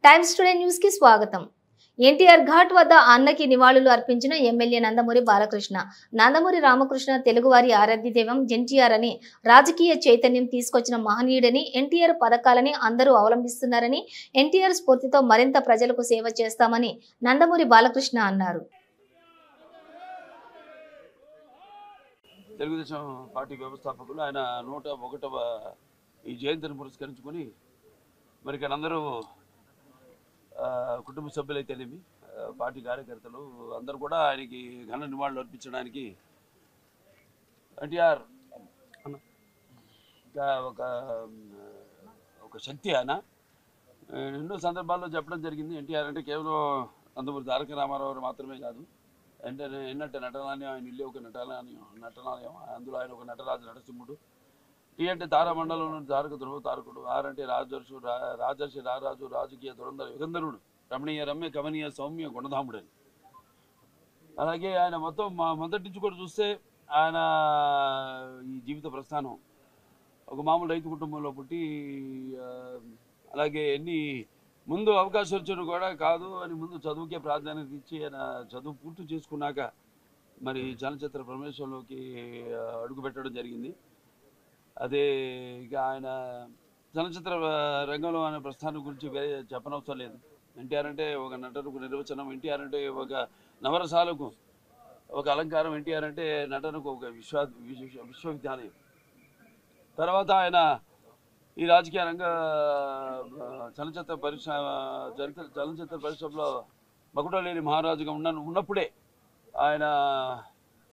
Times today news కి స్వాగతం. ఎన్టీఆర్ ఘాట్ వద్ద అన్నకి నివాళులు అర్పించిన ఎమ్మెల్యే నందమూరి బాలకృష్ణ. నందమూరి రామకృష్ణ తెలుగువారి ఆరాధ్య దైవం ఎన్టీఆర్ అని, రాజకీయ చైతన్యం తీసుకొచ్చిన మహనీయుడని, ఎన్టీఆర్ పథకాలని అందరూ అవలంబిస్తున్నారని, ఎన్టీఆర్ స్ఫూర్తితో మరింత ప్రజలకు సేవ చేస్తామని నందమూరి బాలకృష్ణ అన్నారు. తెలుగుదేశం పార్టీ వ్యవస్థాపకులు ఆయన 101వ ఈ జయంతిని పురస్కరించుకొని మరి ఇక్కడ అందరూ కుటుంబ సభ్యులైతేనేమి పార్టీ కార్యకర్తలు అందరూ కూడా ఆయనకి ఘన నివాళులు అర్పించడానికి ఎన్టీఆర్ ఒక శక్తి ఆయన ఎన్నో సందర్భాల్లో చెప్పడం జరిగింది. ఎన్టీఆర్ అంటే కేవలం నందమూరి తారక రామారావు మాత్రమే కాదు, ఎన్నట్టు నటనాలయం, ఆయన ఇల్లు ఒక నటనాలయం, అందులో ఆయన ఒక నటరాజు నరసింహుడు. టీ అంటే తారామండలంలో తారక ధ్రువ తారకుడు, ఆర్ అంటే రాజర్షి రారాజు, రాజకీయ దురంధర యుగంధరుడు, రమణీయ రమ్య కమనీయ సౌమ్య గుణధాముడని. అలాగే ఆయన మొదటి నుంచి కూడా చూస్తే ఆయన ఈ జీవిత ప్రస్థానం ఒక మామూలు రైతు కుటుంబంలో పుట్టి, అలాగే ముందు అవకాశం వచ్చాడు కూడా కాదు అని ముందు చదువుకే ప్రాధాన్యత ఇచ్చి ఆయన చదువు పూర్తి చేసుకున్నాక మరి చలనచిత్ర ప్రవేశంలోకి అడుగుపెట్టడం జరిగింది. అదే ఇక ఆయన చలనచిత్ర రంగంలో ఆయన ప్రస్థానం గురించి వేరే చెప్పనవసరం లేదు. ఎన్టీఆర్ అంటే ఒక నటనకు నిర్వచనం, ఎన్టీఆర్ అంటే ఒక నవరసాలకు ఒక అలంకారం, ఎన్టీఆర్ అంటే నటనకు ఒక విశ్వవిద్యాలయం. తర్వాత ఆయన ఈ రాజకీయ రంగ చలనచిత్ర పరిశ్రమలో మకుటలేని మహారాజుగా ఉన్నప్పుడే ఆయన